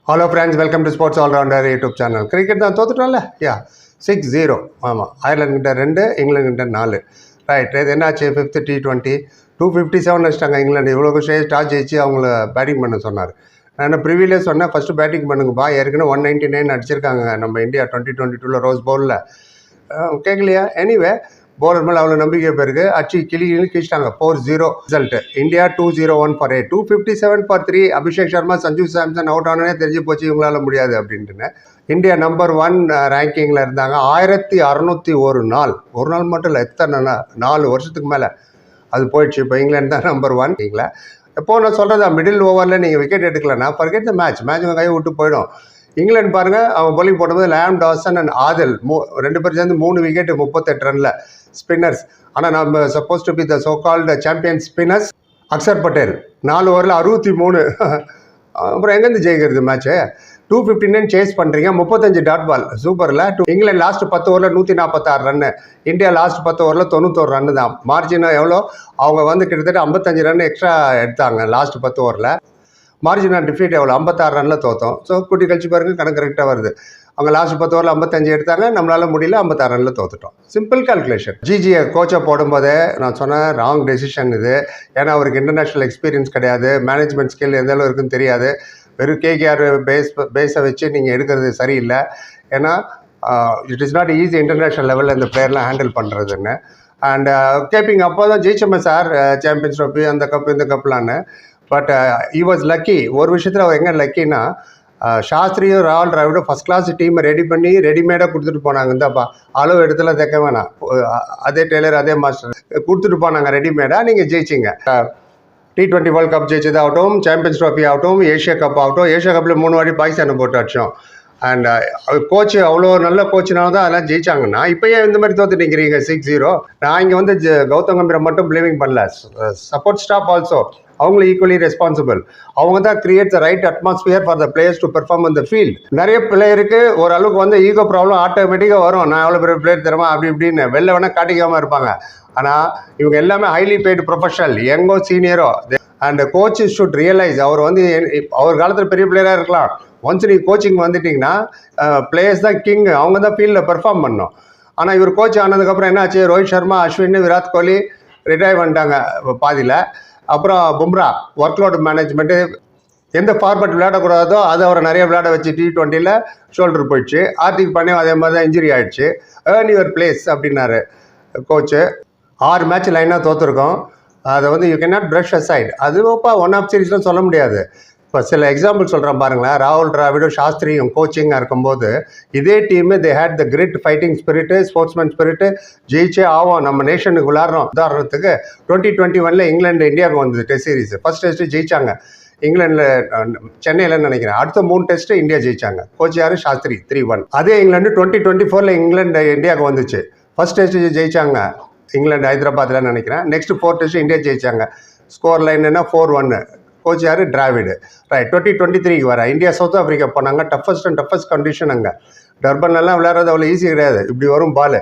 Hello friends, welcome to sports allrounder YouTube channel. Cricket தான் தோத்துட்டோம்ல, 6-0. ஆமாம், அயர்லாந்துக்கிட்ட 2, இங்கிலாந்துக்கிட்ட 4. ரைட், இது என்னாச்சு? 5th T20 257 வச்சிட்டாங்க இங்கிலாந்து. இவ்வளோ டாஸ் ஜெயிச்சு அவங்கள பேட்டிங் பண்ண சொன்னார். நான் என்ன ப்ரிவியூலே சொன்னேன், ஃபஸ்ட்டு பேட்டிங் பண்ணுங்கப்பா. ஏற்கனவே 199 அடிச்சிருக்காங்க நம்ம இந்தியா 2022 ரோஸ் பவுலில். கேட்கலையா? எனிவே, பவுலர் மேலே அவ்வளோ நம்பிக்கை பேருக்கு அச்சு கிழிச்சிட்டாங்க. 4-0 result. India 201 for 8, 257 for 3. Abhishek Sharma, Sanju Samson out ஆனே தெரிஞ்சு போச்சு இவங்களால முடியாது அப்படின்ட்டுன்னு. இந்தியா நம்பர் 1 ரேங்கிங்கில் இருந்தாங்க. 1601 நாள். ஒரு நாள் மட்டும் இல்லை, எத்தனை 4 வருஷத்துக்கு மேலே அது போயிடுச்சு. இப்போ இங்கிலாந்து தான் நம்பர் 1. எப்போது நான் சொல்கிறதா, மிடில் ஓவரில் நீங்கள் விக்கெட் எடுக்கலன்னா ஃபர்கெட் த மேட்ச் கையை விட்டு போயிடும். இங்கிலாந்து பாருங்கள், அவங்க போலிங் போடும்போது லேம் டாசன் அண்ட் ஆதில் 2 பேர் சேர்ந்து 3 விக்கெட்டு 38 ரனில் ஸ்பின்னர்ஸ். ஆனால் நம்ம suppose to be the so called champion spinners. Axar Patel 4 ஓவரில் 63. அப்புறம் எங்கேருந்து ஜெயிக்கிறது மேட்ச்சு? 259 சேஸ் பண்ணுறீங்க, 35 டாட் பால். சூப்பரில். இங்கிலாந்து லாஸ்ட் 10 ஓவரில் 146 ரன்னு. இந்தியா லாஸ்ட் 10 ஓவரில் 91 ரன்னு தான். மார்ஜின் எவ்வளோ? அவங்க கிட்டத்தட்ட 55 ரன் எக்ஸ்ட்ரா எடுத்தாங்க லாஸ்ட் 10 ஓவரில். மார்ஜின் ஆஃப் டிஃபீட் எவ்வளோ? 56 ரனில் தோற்றோம். ஸோ குட்டி கழிச்சு பாருங்கள், கணக்கு கரெக்டாக வருது. அவங்க லாஸ்ட் 10 ஓவரில் 55 எடுத்தாங்க, நம்மளால் முடியல, 56 ரனில் தோத்துட்டோம். Simple calculation. ஜிஜியை கோச்சை போடும்போதே நான் சொன்னேன், ராங் டெசிஷன் இது. ஏன்னா அவருக்கு இன்டர்நேஷ்னல் எக்ஸ்பீரியன்ஸ் கிடையாது, மேனேஜ்மெண்ட் ஸ்கில் எந்த அளவு இருக்குன்னு தெரியாது. வெறும் கேகேஆர் பேஸை வச்சு நீங்கள் எடுக்கிறது சரியில்லை. ஏன்னா it is not easy international லெவலில் இந்த பிளேயர்லாம் ஹேண்டில் பண்ணுறதுன்னு. அண்ட் கேப்பிங் அப்போ தான் ஜெயிச்சோமே சார் சாம்பியன்ஸ் ட்ரோஃபி, அந்த கப்பு இந்த கப்லான்னு. But he was lucky. ஒரு விஷயத்தில் அவர் எங்கே லக்கின்னா, சாஸ்திரியும் ராகுல் டிராவிடும் ஃபஸ்ட் கிளாஸ் டீமை ரெடி பண்ணி ரெடிமேடாக கொடுத்துட்டு போனாங்க. இந்தாப்பா அளவு இடத்துல தைக்க வேணாம், அதே டெய்லர் அதே மாஸ்டர் கொடுத்துட்டு போனாங்க ரெடிமேடாக. நீங்கள் ஜெயிச்சிங்க. T20 வேர்ல்ட் கப் ஜெயிச்சதாகட்டும், சாம்பியன்ஸ் ட்ராஃபி ஆகட்டும், ஏஷியா கப் ஆகட்டும். ஏஷியா கப்பில் 3 வாட்டி பாகிஸ்தானை போட்டு அடிச்சோம். அண்ட் கோச்சு அவ்வளோ நல்ல கோச்சுனால தான் அதெல்லாம் ஜெயிச்சாங்கன்னா, இப்போ ஏன் இந்த மாதிரி தோத்து நிற்கிறீங்க 6-0? நான் இங்கே கௌதம் கம்பீரை மட்டும் பிளேமிங் பண்ணல, சப்போர்ட் ஸ்டாஃப் ஆல்சோ அவங்களும் ஈக்குவலி ரெஸ்பான்சிபிள். அவங்க தான் create the right atmosphere for the players to perform in the field. நிறைய பிளேயருக்கு ஓரளவுக்கு ஈகோ ப்ராப்ளம் ஆட்டோமேட்டிக்காக வரும். நான் எவ்வளோ பெரிய பிளேயர் தருமா அப்படி இப்படின்னு வெளில வேணால் காட்டிக்காமல் இருப்பாங்க. ஆனால் இவங்க எல்லாமே ஹைலி பெய்டு ப்ரொஃபஷனல், யங்கோ சீனியரோ. அண்ட் கோச் ஷுட் ரியலைஸ், அவர் அவர் காலத்தில் பெரிய பிளேயராக இருக்கலாம். ஒன்ஸ் நீங்கள் கோச்சிங் வந்துட்டிங்கன்னா பிளேயர்ஸ் தான் கிங், அவங்க தான் ஃபீல்டில் பெர்ஃபார்ம் பண்ணணும். ஆனால் இவர் கோச் ஆனதுக்கப்புறம் என்னாச்சு? ரோஹித் சர்மா, அஸ்வின், விராட் கோலி ரிட்டையர் பண்ணிட்டாங்க பாதியில். அப்புறம் பும்ரா ஒர்க்லோடு மேனேஜ்மெண்ட்டு, எந்த ஃபார்மேட் விளையாடக்கூடாதோ அது அவரை நிறைய விளையாட வச்சு T20ல் ஷோல்டர் போயிடுச்சு. ஹார்திக் பாண்டியா அதே மாதிரி தான் இன்ஜுரி ஆகிடுச்சு. ஏர்ன் யுவர் பிளேஸ் அப்படின்னாரு கோச்சு. 6 மேட்ச் லைனாக தோற்றுருக்கோம். அதை you can not brush aside. அதுப்பா ஒன் ஆஃப் சீரீஸ்லாம் சொல்ல முடியாது. இப்போ சில எக்ஸாம்பிள் சொல்கிறேன் பாருங்களேன். ராகுல் டிராவிடும் சாஸ்திரியும் கோச்சிங்காக இருக்கும்போது இதே team they had the grit, fighting spirit, sportsman spirit. ஜெயிச்சே ஆகும், நம்ம நேஷனுக்கு விளாட்றோம். உதாரணத்துக்கு 2021 இங்கிலாந்து இந்தியாவுக்கு வந்தது டெஸ்ட் சீரீஸ். ஃபர்ஸ்ட் டெஸ்ட்டு ஜெயிச்சாங்க இங்கிலாண்டில், சென்னையில் நினைக்கிறேன். அடுத்த 3 டெஸ்ட்டு இந்தியா ஜெயிச்சாங்க. கோச் யார்? சாஸ்திரி. 3-1. அதே இங்கிலாந்து 2024 இங்கிலாந்து இந்தியாவுக்கு வந்துச்சு. ஃபர்ஸ்ட் டெஸ்ட்டு ஜெயிச்சாங்க இங்கிலாந்து ஹைதராபாத்தில் நினைக்கிறேன். நெக்ஸ்ட் 4 டெஸ்ட்டு இந்தியா ஜெயிச்சாங்க. ஸ்கோர் லைன் என்ன? 4-1. கோச் யார்? டிராவிடு. ரைட். 2023 வர இந்தியா சவுத் ஆஃப்ரிக்கா போனாங்க. Toughest condition. அங்கே டர்பன்லாம் விளையாடுறது அவ்வளோ ஈஸி கிடையாது. இப்படி வரும் பால்.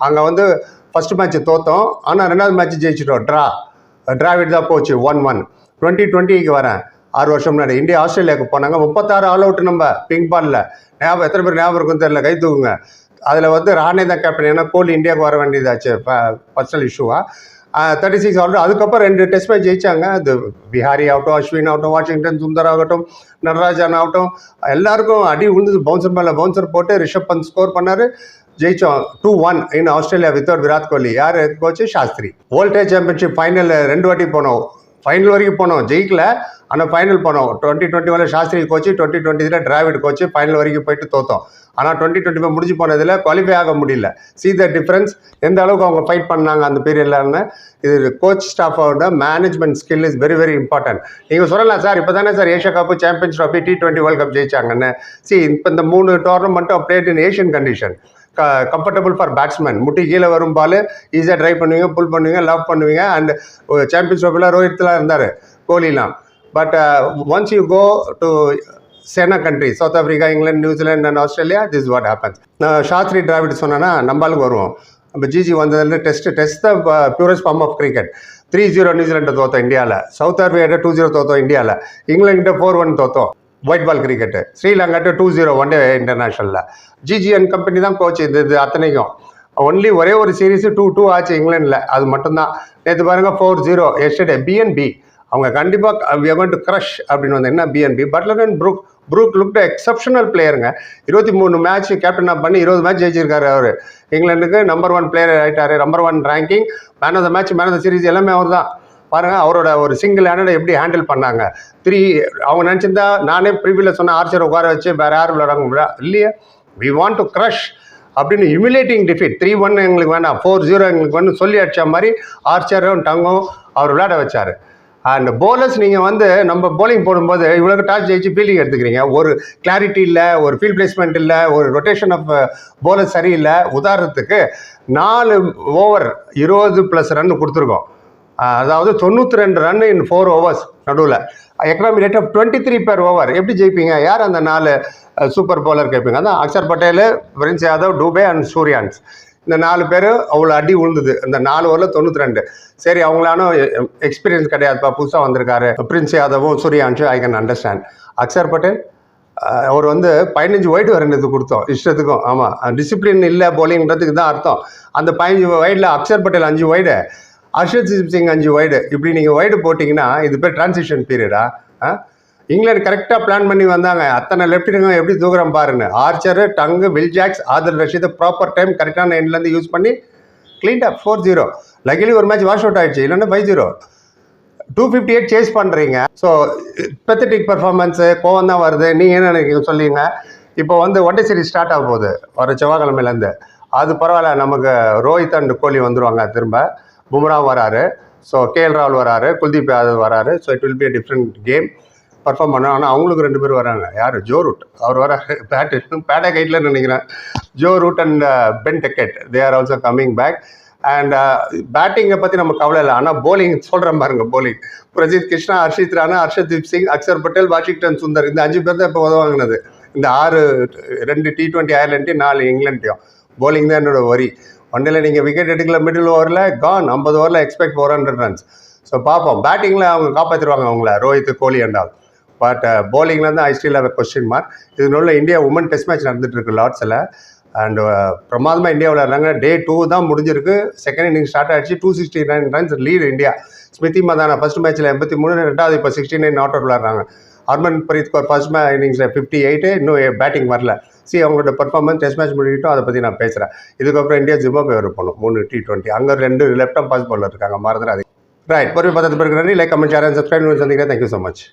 அங்கே ஃபஸ்ட் மேட்ச் தோற்றோம், ஆனால் 2வது மேட்ச் ஜெயிச்சிட்டோம். டிராவிட் தான் கோச். 1-1. 2020 வரேன், 6 வருஷம் முன்னாடி இந்தியா ஆஸ்திரேலியாவுக்கு போனாங்க. 36 ஆல் அவுட் நம்ம பிங்க் பாலில். எத்தனை பேர் ஞாபகம் இருக்குன்னு தெரியல, கை தூக்குங்க. அதில் ராணே தான் கேப்டன். ஏன்னா கோலி இந்தியாவுக்கு வர வேண்டியதாச்சு பர்சனல் இஷ்யூவாக. 36 ஆல்ரெடி. அதுக்கப்புறம் 2 டெஸ்ட் மேட்ச் ஜெயிச்சாங்க. அது பிஹாரி ஆகட்டும், அஸ்வின் ஆகட்டும், வாஷிங்டன் சுந்தர் ஆகட்டும், நடராஜன் ஆகட்டும், எல்லாருக்கும் அடி விழுந்தது. பவுன்சர் மேலே பவுன்சர் போட்டு ரிஷப் பந்த் ஸ்கோர் பண்ணார். ஜெயிச்சோம் 2-1 in Australia without Virat Kohli. யார் coach? Shastri. World test championship final 2 வாட்டி போனோம். ஃபைனல் வரைக்கும் போனோம், ஜெயிக்கல. ஆனால் ஃபைனல் போனோம். 2021 Shastri coach, 2023 Dravid coach. Final வரைக்கும் போயிட்டு தோற்றோம். ஆனால் 2025 முடிஞ்சு போனதில் குவாலிஃபை ஆக முடியல. சி த டிஃப்ரென்ஸ், எந்த அளவுக்கு அவங்க ஃபைட் பண்ணாங்க அந்த பீரியட்லன்னு. இது கோச் ஸ்டாஃபோட management skill is very very important. நீங்கள் சொல்லலாம் சார், இப்போ தானே sir Asia cup, champions trophy, T20 world cup ஜெயிச்சாங்கன்னு. இப்போ இந்த 3 டோர்னமெண்ட்டும் played in Asian condition. Comfortable for batsman. முட்டி கீழே வரும் பால் ஈஸியாக ட்ரை பண்ணுவீங்க, புல் பண்ணுவீங்க, லவ் பண்ணுவீங்க. அண்ட் சாம்பியன்ஸ் ட்ராஃபியில் ரோஹித்லாம் இருந்தார், கோலிலாம். But once you go to SENA country, South Africa, England, New Zealand and Australia, this what happens. நான் சாஸ்திரி டிராவிட் சொன்னேன்னா நம்மளுக்கு வருவோம். நம்ம ஜிஜி வந்ததில் test the purest form of cricket. 3-0 நியூசிலாண்டை தோற்றோம் இந்தியாவில். சவுத் ஆஃப்ரிக்கா 2-0 தோற்றோம் இந்தியாவில். இங்கிலாந்து 4-1 தோற்றோம். White ball cricket. ஸ்ரீலங்காட்டு 2-0 ஒன் டே இன்டர்நேஷ்னலில். ஜிஜிஎன் கம்பெனி தான் கோச் இது அத்தனைக்கும். ஒன்லி ஒரே ஒரு சீரீஸு 2-2 ஆச்சு இங்கிலாண்டில், அது மட்டும்தான். நேற்று பாருங்கள் 4-0 எஸ்டர்டே. பிஎன்பி அவங்க கண்டிப்பாக we are going to crush அப்படின்னு வந்து என்ன BNP. Buttler and Brook looked exceptional பிளேயருங்க. 23 மேட்ச் கேப்டனாக பண்ணி 20 மேட்ச் ஜெயிச்சிருக்காரு அவர். இங்கிலாந்துக்கு நம்பர் 1 பிளேயர் ஆகிட்டார். Number 1 ranking, man of the match, man of the series எல்லாமே அவர் தான். பாருங்கள் அவரோட ஒரு சிங்கிள் ஹேண்டை எப்படி ஹேண்டில் பண்ணாங்க. அவங்க நினச்சிருந்தா நானே ப்ரிவியூவில் சொன்ன ஆர்ச்சர் உட்கார வச்சு வேறு யார் விளையாடாங்க இல்லையே. வி வாண்ட் டு க்ரஷ் அப்படின்னு ஹியூமிலேட்டிங் டிஃபீட். 3-1 எங்களுக்கு வேணாம், 4-0 எங்களுக்கு வேணும் சொல்லி அடித்த மாதிரி ஆர்ச்சரும் டங்கும் அவர் விளையாட வச்சார். அண்ட் போலர்ஸ் நீங்கள் வந்து நம்ம போலிங் போடும்போது இவ்வளோ டாஸ் ஜெயிச்சு ஃபீல்டிங் எடுத்துக்கிறீங்க. ஒரு கிளாரிட்டி இல்லை, ஒரு ஃபீல்ட் பிளேஸ்மெண்ட் இல்லை, ஒரு ரொட்டேஷன் ஆஃப் போலர் சரியில்லை. உதாரணத்துக்கு 4 ஓவர் 20+ ரன் கொடுத்துருக்கோம். அதாவது 92 ரன் இன் 4 overs நடுவில். Economy rate of 23 per over. எப்படி ஜெயிப்பீங்க? யார் அந்த 4 சூப்பர் பவுலர் கேட்பீங்க? அதான் அக்ஷர் பட்டேல், பிரின்ஸ் யாதவ், டூபே அண்ட் சூர்யான்ஸ். இந்த 4 பேர் அவ்வளோ அடி விழுந்தது இந்த 4 ஓவரில் 92. சரி, அவங்களான எக்ஸ்பீரியன்ஸ் கிடையாதுப்பா, புதுசாக வந்திருக்காரு பிரின்ஸ் யாதவும் சூர்யான்ஸும், I can understand. Axar Patel அவர் வந்து 15 வைடு வரணுது கொடுத்தோம் இஷ்டத்துக்கும். ஆமாம், டிசிப்ளின் இல்லை போலிங்கிறதுக்கு தான் அர்த்தம். அந்த 15 வைடில் அக்ஷர் பட்டேல் 5 வைடு, ஹர்ஷதீப் சிங் 5 வைடு. இப்படி நீங்கள் வைடு போட்டிங்கன்னா இது பேர் டிரான்சிஷன் பீரியடா? இங்கிலாந்து கரெக்டாக பிளான் பண்ணி வந்தாங்க. அத்தனை லெஃப்டினுங்க எப்படி தூக்குறோம் பாருங்க. Archer, Tongue, Will Jacks, Adil Rashid proper time கரெக்டான எண்ட்லேருந்து யூஸ் பண்ணி க்ளீன் அப் 4-0. லக்கிலி ஒரு மேட்ச் வாஷ் அவுட் ஆகிடுச்சு, இல்லைன்னா 5-0. 258 சேஸ் பண்ணுறீங்க. ஸோ பெத்தட்டிக் பர்ஃபார்மன்ஸு, கோவம் தான் வருது. நீங்கள் என்ன நினைக்கிறீங்க சொல்லிங்க. இப்போ வந்து ஒன் டே சீரிஸ் ஸ்டார்ட் ஆக போகுது ஒரு செவ்வாய்க்கிழமையிலேருந்து. அது பரவாயில்ல, நமக்கு ரோஹித் அண்ட் கோலி வந்துடுவாங்க. திரும்ப பும்ரா வராரு, ஸோ கேஎல் ராகுல் வராரு, குல்தீப் யாதவ் வராரு. So it will be a different game perform பண்ண. ஆனால் அவங்களுக்கு 2 பேர் வராங்க. யார்? ஜோ ரூட் அவர் வராரு. பேட்டை கைட்டில் நினைக்கிறேன். Joe Root and Ben Duckett, they are also coming back. And பேட்டிங்கை பற்றி நம்ம கவலை இல்லை. ஆனால் போலிங் சொல்கிறேன் பாருங்க. போலிங் பிரஜித் கிருஷ்ணா, ஹர்ஷித் ராணா, ஹர்ஷதீப் சிங், அக்ஷர் பட்டேல், வாஷிங்டன் சுந்தர், இந்த 5 பேர் தான் இப்போ உதவாங்கினது. இந்த 2 T20 அயர்லாண்டையும் 4 இங்கிலாண்டையும். போலிங் தான் என்னோட வரி. ஒன்றில் நீங்கள் விக்கெட் எடுக்கல, மிடில் ஓவரில் கான். 50 ஓவரில் எக்ஸ்பெக்ட் 400 runs. ஸோ பார்ப்போம், பேட்டிங்கில் அவங்க காப்பாற்றிடுவாங்க அவங்கள, ரோஹித், கோலி அண்டால். பட் போலிங்கில் தான் I still have a question mark. இதனால இந்தியா உமன் டெஸ்ட் மேட்ச் நடந்துட்டு இருக்கு லார்ட்ஸில். அண்ட் பிரமாதமாக இந்தியா விளையாடுறாங்க. Day 2 தான் முடிஞ்சிருக்கு. செகண்ட் இன்னிங் ஸ்டார்ட் ஆகிடுச்சு. 269 runs lead India. Smriti Mandhana first மேட்ச்சில் 83, ரெண்டாவது இப்போ 69 நாட் அவுட் விளையாடுறாங்க. ஹர்மன் பிரீத் கௌர் ஃபர்ஸ்ட் இன்னிங்ஸில் 58, இன்னும் பேட்டிங் வரல. அவங்களோட பர்ஃபார்மன்ஸ் டெஸ்ட் மேட்ச் முடிக்கிட்டோம், அதை பற்றி நான் பேசுகிறேன். இதுக்கப்புறம் இந்தியா ஜிம்பாப்வே வர போகணும் 3 T20. அங்கே 2 லெஃப்ட் ஆம் பாஸ் பவுலர் இருக்காங்க, மறந்துடாதீங்க. ரைட், பொறுமை பார்த்து பிறகு like, comment, share and subscribe சந்திக்கிறேன். Thank you so much.